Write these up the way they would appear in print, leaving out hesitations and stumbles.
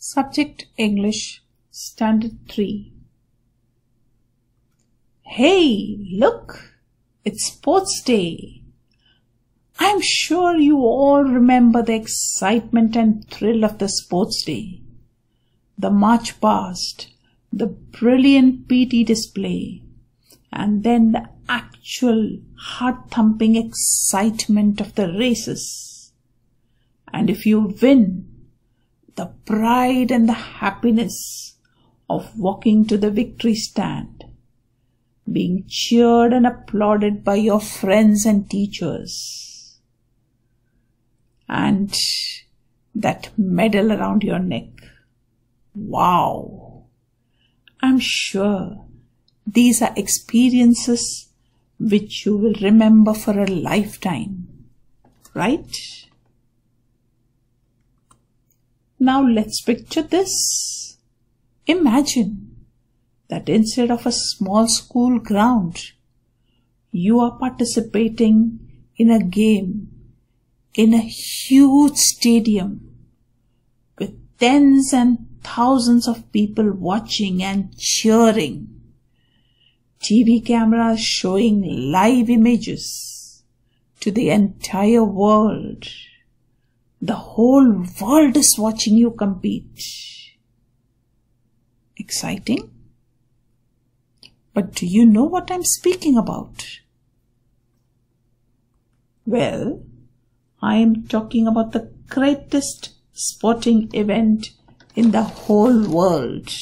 Subject English Standard 3. Hey, look! It's Sports Day. I'm sure you all remember the excitement and thrill of the Sports Day. The march past, the brilliant PT display, and then the actual heart-thumping excitement of the races. And if you win, the pride and the happiness of walking to the victory stand, being cheered and applauded by your friends and teachers, and that medal around your neck. Wow! I'm sure these are experiences which you will remember for a lifetime, right? Now let's picture this. Imagine that instead of a small school ground, you are participating in a game in a huge stadium with tens and thousands of people watching and cheering. TV cameras showing live images to the entire world. The whole world is watching you compete. Exciting? But do you know what I'm speaking about? Well, I am talking about the greatest sporting event in the whole world.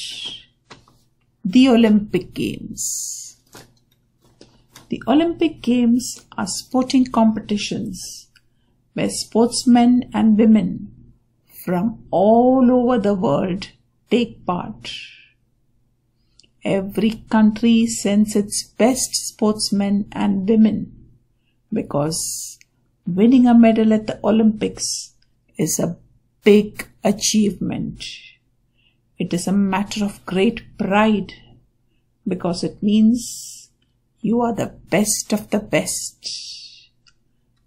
The Olympic Games. The Olympic Games are sporting competitions where sportsmen and women from all over the world take part. Every country sends its best sportsmen and women because winning a medal at the Olympics is a big achievement. It is a matter of great pride because it means you are the best of the best.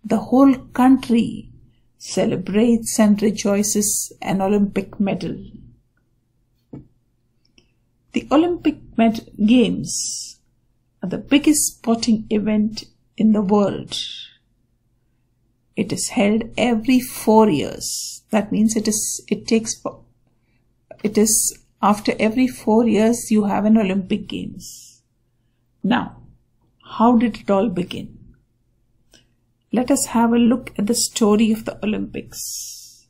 The whole country celebrates and rejoices an Olympic medal. The Olympic Games are the biggest sporting event in the world. It is held every 4 years. That means it is after every 4 years you have an Olympic Games. Now, how did it all begin? Let us have a look at the story of the Olympics.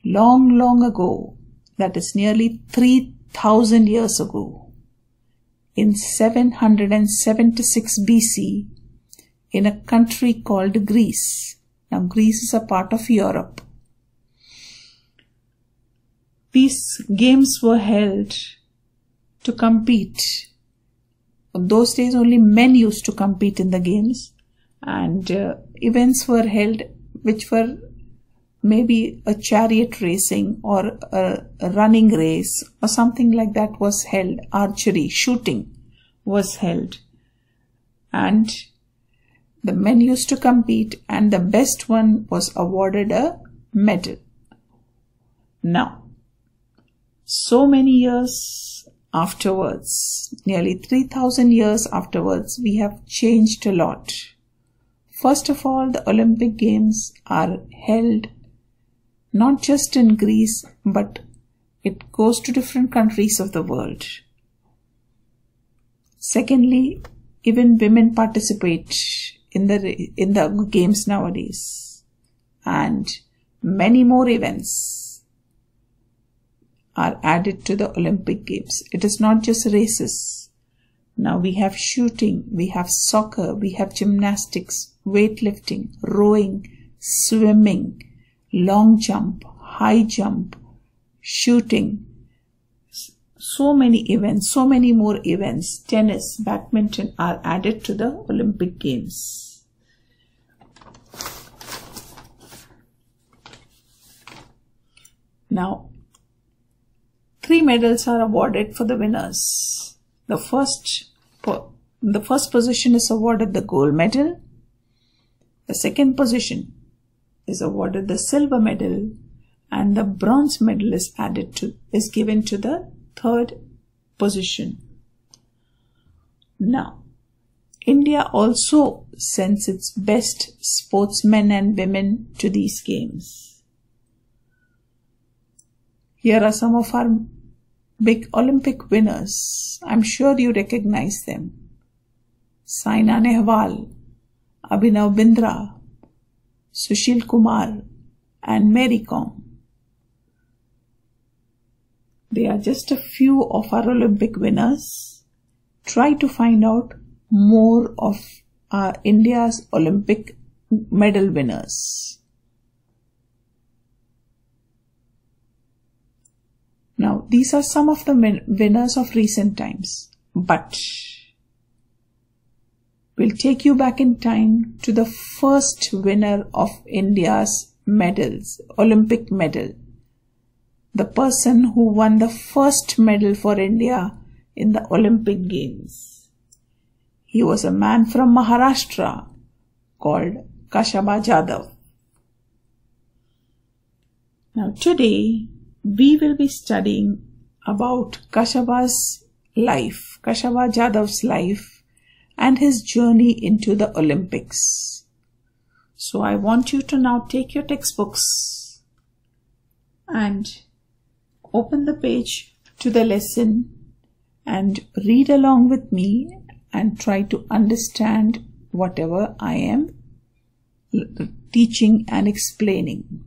Long, long ago, that is nearly 3,000 years ago, in 776 BC, in a country called Greece. Now, Greece is a part of Europe. These games were held to compete. In those days, only men used to compete in the games. And events were held which were maybe a chariot racing or a running race or something like that was held. Archery, shooting was held. And the men used to compete and the best one was awarded a medal. Now, so many years afterwards, nearly 3,000 years afterwards, we have changed a lot. First of all, the Olympic Games are held not just in Greece, but it goes to different countries of the world. Secondly, even women participate in the games nowadays. And many more events are added to the Olympic Games. It is not just races. Now we have shooting, we have soccer, we have gymnastics, weightlifting, rowing, swimming, long jump, high jump, shooting. So many events, so many more events, tennis, badminton are added to the Olympic Games. Now, 3 medals are awarded for the winners. The first position is awarded the gold medal. The second position is awarded the silver medal, and the bronze medal is given to the third position. Now, India also sends its best sportsmen and women to these games. Here are some of our big Olympic winners. I'm sure you recognize them. Saina Nehwal, Abhinav Bindra, Sushil Kumar, and Mary Kom. They are just a few of our Olympic winners. Try to find out more of India's Olympic medal winners. Now, these are some of the winners of recent times, but we'll take you back in time to the first winner of India's medals, Olympic medal. The person who won the first medal for India in the Olympic Games. He was a man from Maharashtra called Kashaba Jadhav. Now today we will be studying about Kashaba Jadhav's life and his journey into the Olympics. So I want you to now take your textbooks and open the page to the lesson and read along with me and try to understand whatever I am teaching and explaining.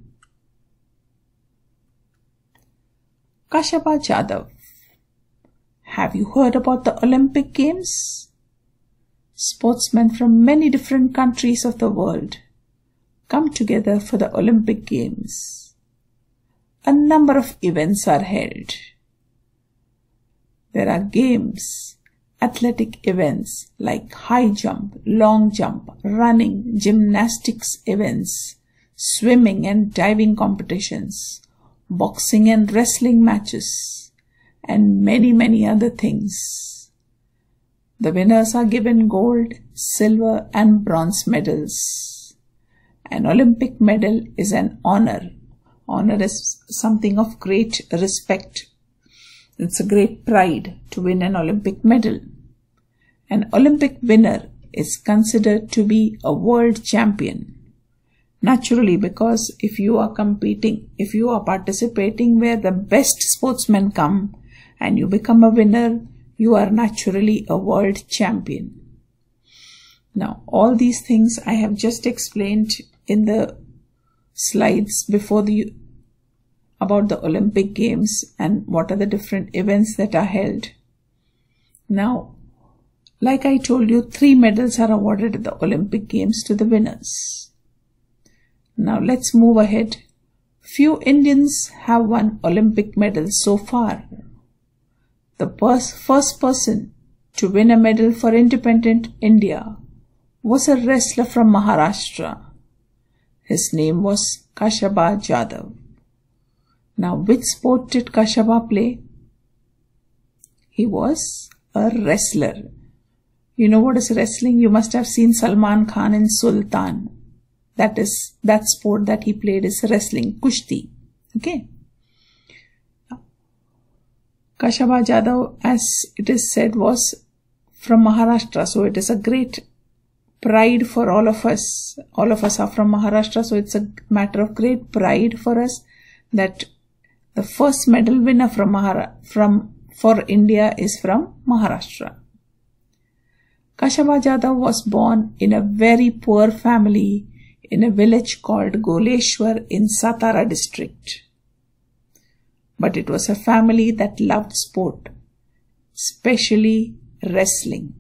Kashaba Jadhav. Have you heard about the Olympic Games? Sportsmen from many different countries of the world come together for the Olympic Games. A number of events are held. There are games, athletic events like high jump, long jump, running, gymnastics events, swimming and diving competitions, boxing and wrestling matches, and many other things. The winners are given gold, silver and bronze medals. An Olympic medal is an honor. Honor is something of great respect. It's a great pride to win an Olympic medal. An Olympic winner is considered to be a world champion. Naturally, because if you are participating where the best sportsmen come and you become a winner, you are naturally a world champion. Now, all these things I have just explained in the slides before about the Olympic Games and what are the different events that are held. Now, like I told you, 3 medals are awarded at the Olympic Games to the winners. Now let's move ahead. Few Indians have won Olympic medals so far. The first person to win a medal for independent India was a wrestler from Maharashtra. His name was Kashaba Jadhav. Now, which sport did Kashaba play? He was a wrestler. You know what is wrestling? You must have seen Salman Khan in Sultan. That sport that he played is wrestling, kushti. Okay. Kashaba Jadhav, as it is said, was from Maharashtra. So it is a great pride for all of us. All of us are from Maharashtra. So it's a matter of great pride for us that the first medal winner for India is from Maharashtra. Kashaba Jadhav was born in a very poor family in a village called Goleshwar in Satara district. But it was a family that loved sport, especially wrestling.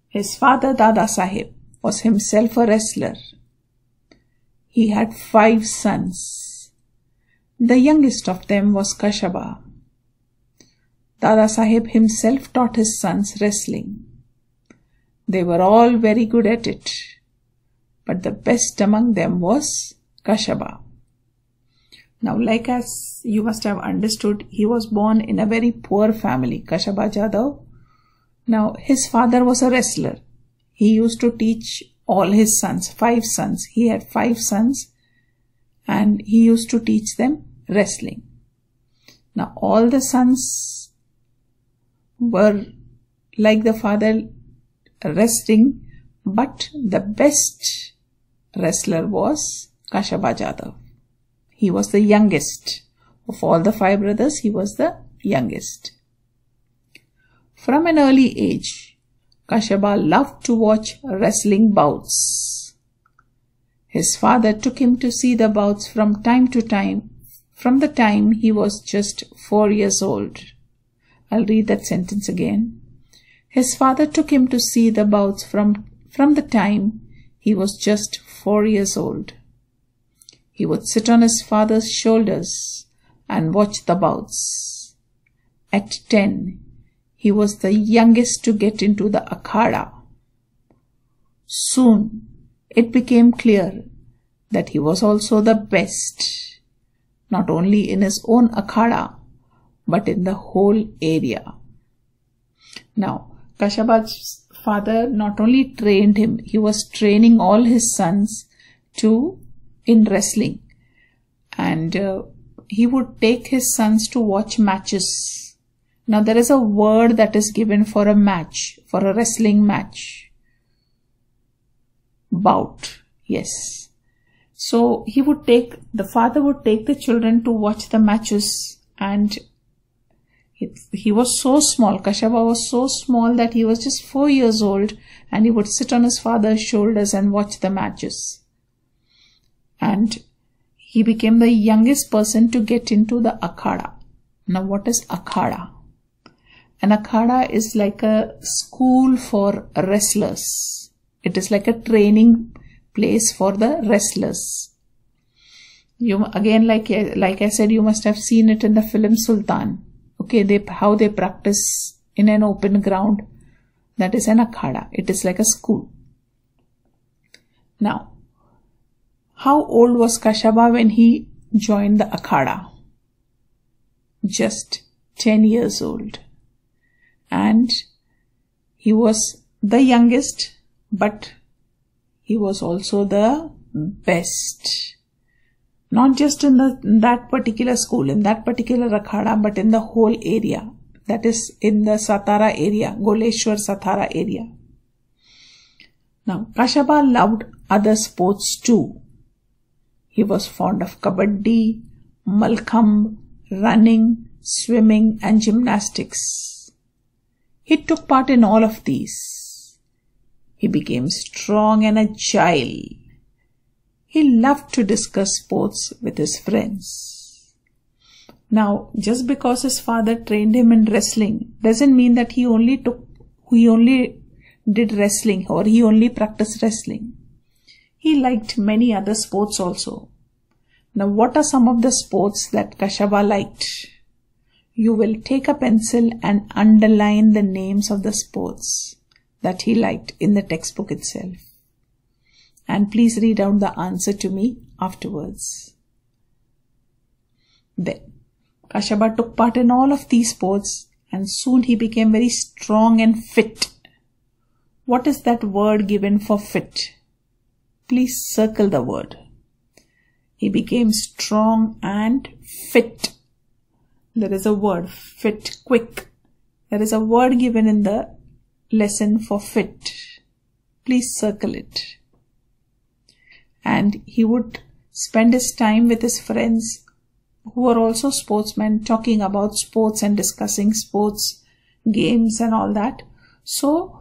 His father Dada Sahib was himself a wrestler. He had 5 sons. The youngest of them was Kashaba. Dada Sahib himself taught his sons wrestling. They were all very good at it, but the best among them was Kashaba. Now, like as you must have understood, he was born in a very poor family, Kashaba Jadhav. Now, his father was a wrestler. He used to teach all his sons, 5 sons. He had 5 sons, and he used to teach them wrestling. Now all the sons were like the father wrestling, but the best wrestler was Kashaba Jadhav. He was the youngest. Of all the 5 brothers, he was the youngest. From an early age, Kashaba loved to watch wrestling bouts. His father took him to see the bouts from time to time, from the time he was just 4 years old. I'll read that sentence again. His father took him to see the bouts from the time he was just 4 years old. He would sit on his father's shoulders and watch the bouts. At 10, he was the youngest to get into the akhada. Soon, it became clear that he was also the best, not only in his own akhada, but in the whole area. Now, Kashaba's father not only trained him, he was training all his sons in wrestling. And he would take his sons to watch matches. Now there is a word that is given for a match, for a wrestling match. Bout, yes. So the father would take the children to watch the matches, and he was so small, Kashaba was so small that he was just 4 years old, and he would sit on his father's shoulders and watch the matches. And he became the youngest person to get into the akhada. Now what is akhada? An akhada is like a school for wrestlers. It is like a training place for the wrestlers. Again, like I said, you must have seen it in the film Sultan. Okay, how they practice in an open ground. That is an akhada. It is like a school. Now, how old was Kashaba when he joined the akhada? Just 10 years old. And he was the youngest, but he was also the best. Not just in that particular school, in that particular akhada, but in the whole area. That is in the Satara area, Goleshwar Satara area. Now, Kashaba loved other sports too. He was fond of kabaddi, malkham, running, swimming and gymnastics. He took part in all of these. He became strong and agile. He loved to discuss sports with his friends. Now, just because his father trained him in wrestling doesn't mean that he only did wrestling or he only practiced wrestling. He liked many other sports also. Now, what are some of the sports that Kashaba liked? You will take a pencil and underline the names of the sports that he liked in the textbook itself. And please read out the answer to me afterwards. Then, Kashaba took part in all of these sports and soon he became very strong and fit. What is that word given for fit? Please circle the word. He became strong and fit. There is a word, fit, quick. There is a word given in the lesson for fit. Please circle it. And he would spend his time with his friends who were also sportsmen, talking about sports and discussing sports, games and all that. So,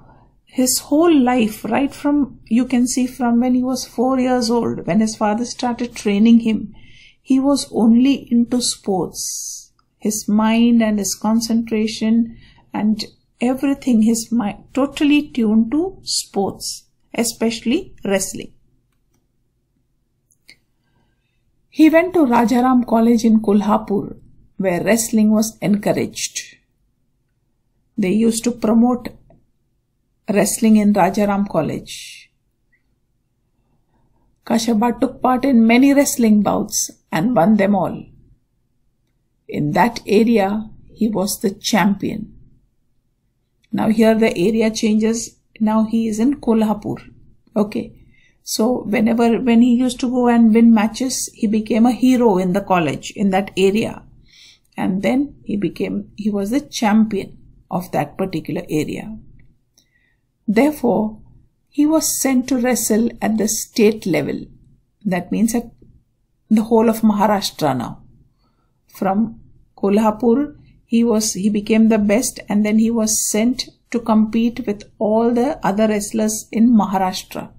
his whole life, right from, you can see from when he was 4 years old, when his father started training him, he was only into sports. His mind and his concentration and everything, his mind totally tuned to sports, especially wrestling. He went to Rajaram College in Kolhapur, where wrestling was encouraged. They used to promote wrestling in Rajaram College. Kashaba took part in many wrestling bouts and won them all. In that area, he was the champion. Now here the area changes. Now he is in Kolhapur. Okay. So when he used to go and win matches, he became a hero in the college, in that area. And then he was the champion of that particular area. Therefore, he was sent to wrestle at the state level. That means at the whole of Maharashtra now. From Kolhapur, he became the best, and then he was sent to compete with all the other wrestlers in Maharashtra.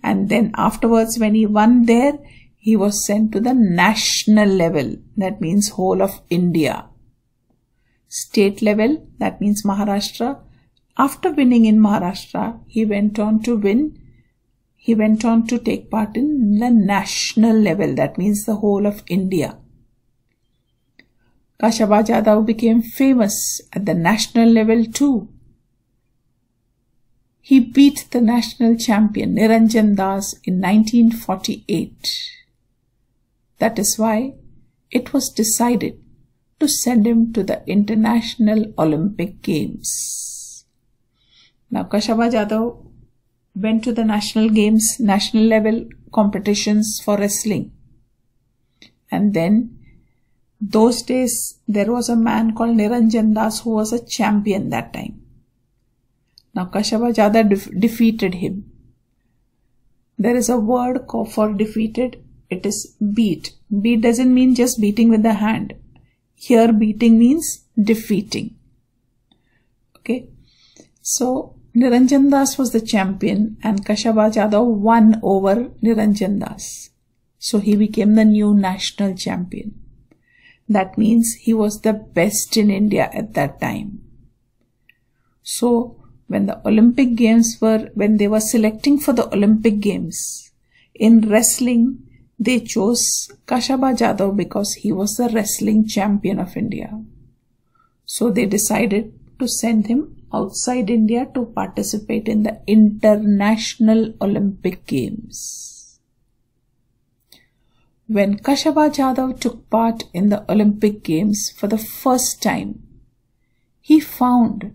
And then afterwards, when he won there, he was sent to the national level. That means whole of India. State level, that means Maharashtra. After winning in Maharashtra, he went on to take part in the national level. That means the whole of India. Kashabha Jadhav became famous at the national level too. He beat the national champion Niranjan Das in 1948. That is why it was decided to send him to the International Olympic Games. Now Kashabha Jadhav went to the national games, national level competitions for wrestling. And then those days there was a man called Niranjan Das who was a champion that time. Now Kashabha Jadhav defeated him. There is a word for defeated. It is beat. Beat doesn't mean just beating with the hand. Here beating means defeating. Okay. So Niranjan Das was the champion and Kashabha Jadhav won over Niranjan Das. So he became the new national champion. That means he was the best in India at that time. So when the Olympic Games when they were selecting for the Olympic Games, in wrestling, they chose Kashabha Jadhav because he was the wrestling champion of India. So they decided to send him outside India to participate in the International Olympic Games. When Kashabha Jadhav took part in the Olympic Games for the first time, he found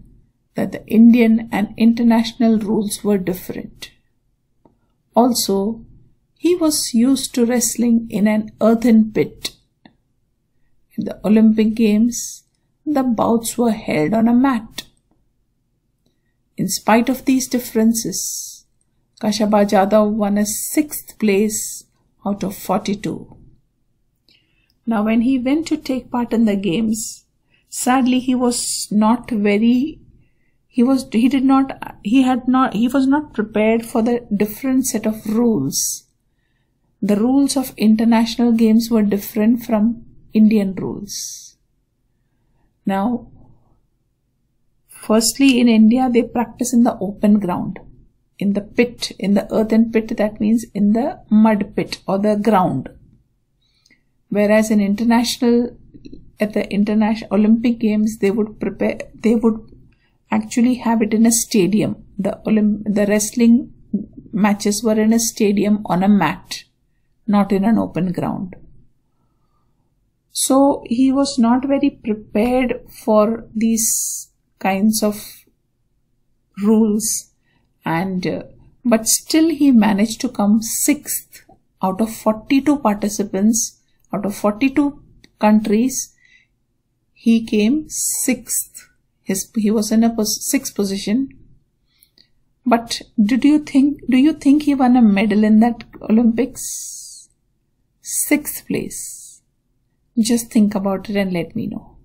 that the Indian and international rules were different. Also, he was used to wrestling in an earthen pit. In the Olympic Games, the bouts were held on a mat. In spite of these differences, Kashabha Jadhav won a 6th place out of 42. Now when he went to take part in the games, sadly he was not prepared for the different set of rules. The rules of international games were different from Indian rules. Now, firstly, in India, they practice in the open ground, in the pit, in the earthen pit, that means in the mud pit or the ground. Whereas at the International Olympic Games, they would actually have it in a stadium. The wrestling matches were in a stadium on a mat, not in an open ground. So he was not very prepared for these kinds of rules, but still he managed to come 6th out of 42 participants, out of 42 countries. He came 6th. He was in a 6th position. But do you think he won a medal in that Olympics? 6th place. Just think about it and let me know.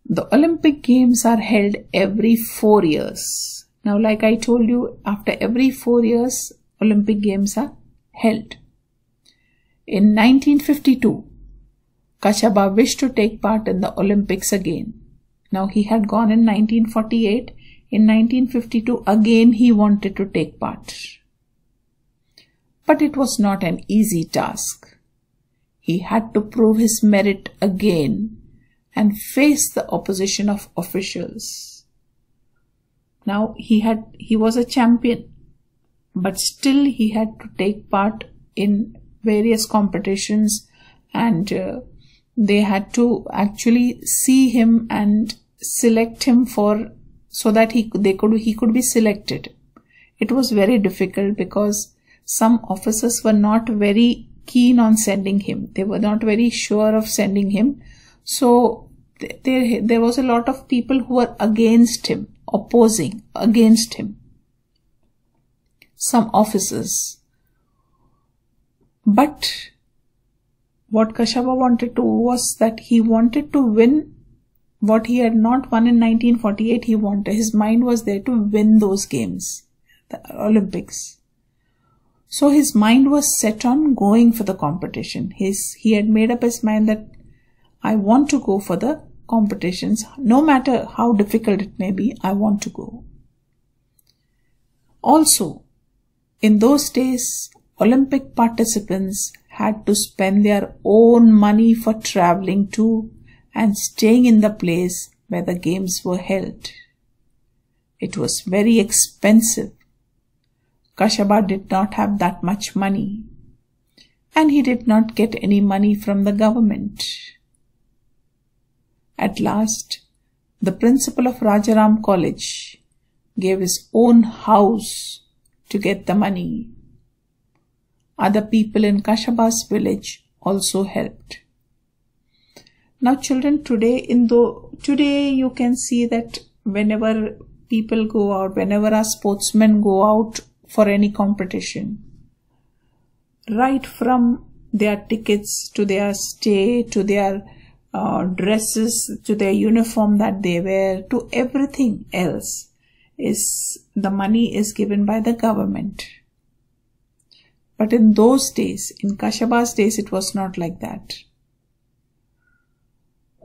The Olympic Games are held every 4 years. Now, like I told you, after every 4 years, Olympic Games are held. In 1952, Kashabha wished to take part in the Olympics again. Now, he had gone in 1948. In 1952, again he wanted to take part. But it was not an easy task. He had to prove his merit again and face the opposition of officials. Now, he was a champion, but still he had to take part in various competitions, and they had to actually see him and select him so that he could be selected. it was very difficult because some officers were not very keen on sending him. They were not very sure of sending him. So there was a lot of people who were against him, opposing against him. Some officers. But what Kashaba wanted to was that he wanted to win what he had not won in 1948. His mind was there to win those games, the Olympics. So his mind was set on going for the competition. He had made up his mind that I want to go for the competitions. No matter how difficult it may be, I want to go. Also, in those days, Olympic participants had to spend their own money for traveling to and staying in the place where the games were held. It was very expensive. Kashaba did not have that much money, and he did not get any money from the government. At last, the principal of Rajaram College gave his own house to get the money. Other people in Kashaba's village also helped. Now children, today you can see that whenever people go out, whenever our sportsmen go out for any competition, right from their tickets to their stay, to their dresses, to their uniform that they wear, to everything else, the money is given by the government. But in those days, in Kashaba's days, it was not like that.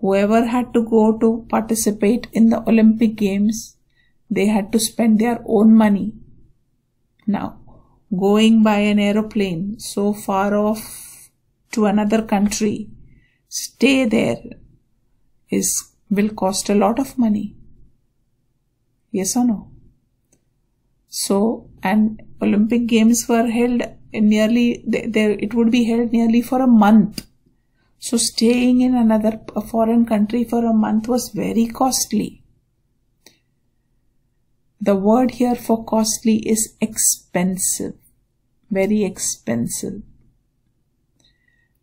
Whoever had to go to participate in the Olympic Games, they had to spend their own money. Now, going by an aeroplane so far off to another country, stay there will cost a lot of money. Yes or no? So, and Olympic Games were held it would be held nearly for a month. So staying in a foreign country for a month was very costly. The word here for costly is expensive. Very expensive.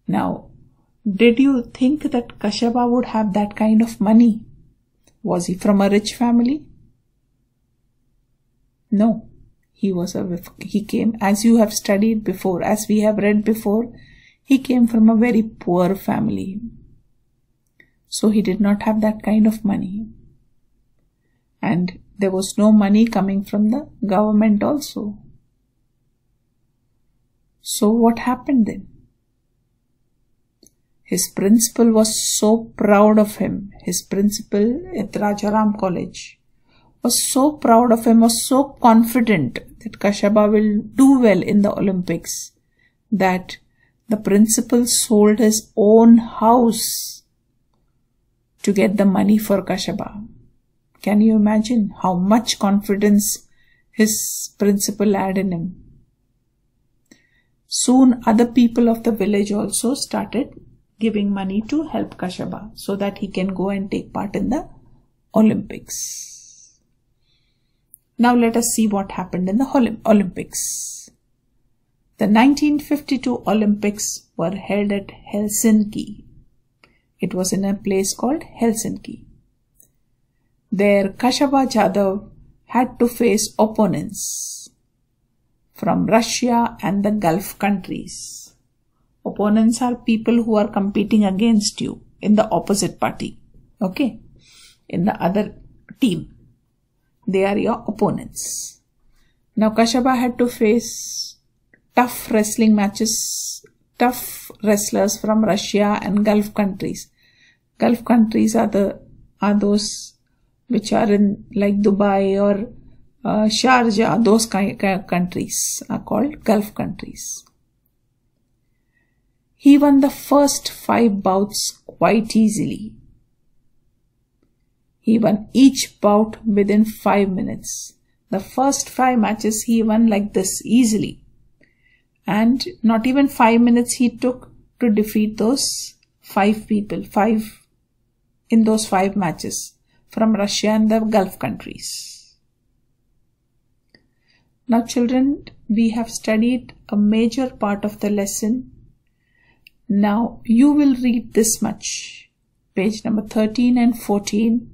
Now, did you think that Kashaba would have that kind of money? Was he from a rich family? No. He came, as you have studied before, as we have read before, he came from a very poor family. So he did not have that kind of money. And there was no money coming from the government also. So what happened then? His principal was so proud of him. His principal at Rajaram College was so proud of him, was so confident that Kashaba will do well in the Olympics, that the principal sold his own house to get the money for Kashaba. Can you imagine how much confidence his principal had in him? Soon other people of the village also started giving money to help Kashaba so that he can go and take part in the Olympics. Now let us see what happened in the Olympics. The 1952 Olympics were held at Helsinki. It was in a place called Helsinki. There Kashaba Jadhav had to face opponents from Russia and the Gulf countries. Opponents are people who are competing against you in the opposite party. Okay? In the other team. They are your opponents. Now Kashaba had to face tough wrestling matches, tough wrestlers from Russia and Gulf countries. Gulf countries are those which are in like Dubai or Sharjah. Those countries are called Gulf countries. He won the first 5 bouts quite easily. He won each bout within 5 minutes. The first 5 matches he won like this easily. And not even 5 minutes he took to defeat those 5 people, 5 in those 5 matches from Russia and the Gulf countries. Now children, we have studied a major part of the lesson. Now you will read this much, page number 13 and 14,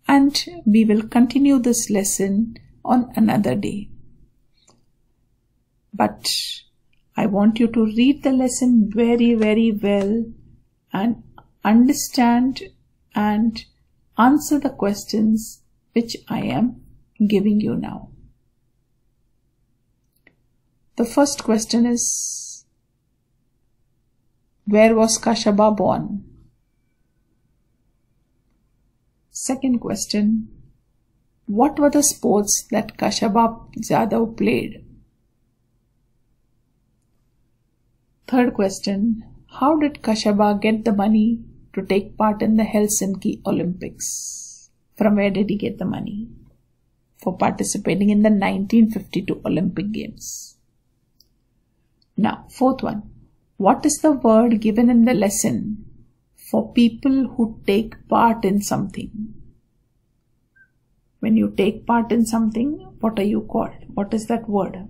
and we will continue this lesson on another day. But I want you to read the lesson very, very well and understand and answer the questions which I am giving you now. The first question is, where was Kashaba born? Second question, what were the sports that Kashaba Jadhav played? Third question, how did Kashaba get the money to take part in the Helsinki Olympics? From where did he get the money for participating in the 1952 Olympic Games? Now, fourth one, what is the word given in the lesson for people who take part in something? When you take part in something, what are you called? What is that word?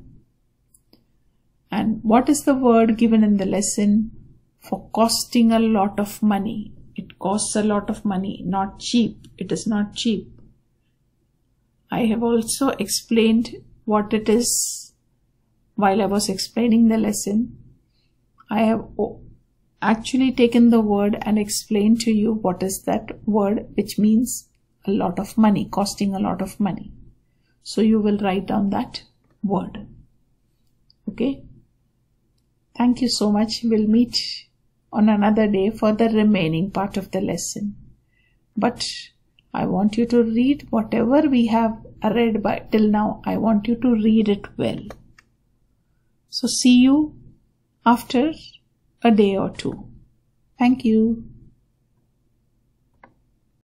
And what is the word given in the lesson for costing a lot of money? It costs a lot of money, not cheap. It is not cheap. I have also explained what it is while I was explaining the lesson. I have actually taken the word and explained to you what is that word, which means a lot of money, costing a lot of money. So you will write down that word. Okay? Thank you so much. We'll meet on another day for the remaining part of the lesson. But I want you to read whatever we have read by till now. I want you to read it well. So see you after a day or two. Thank you.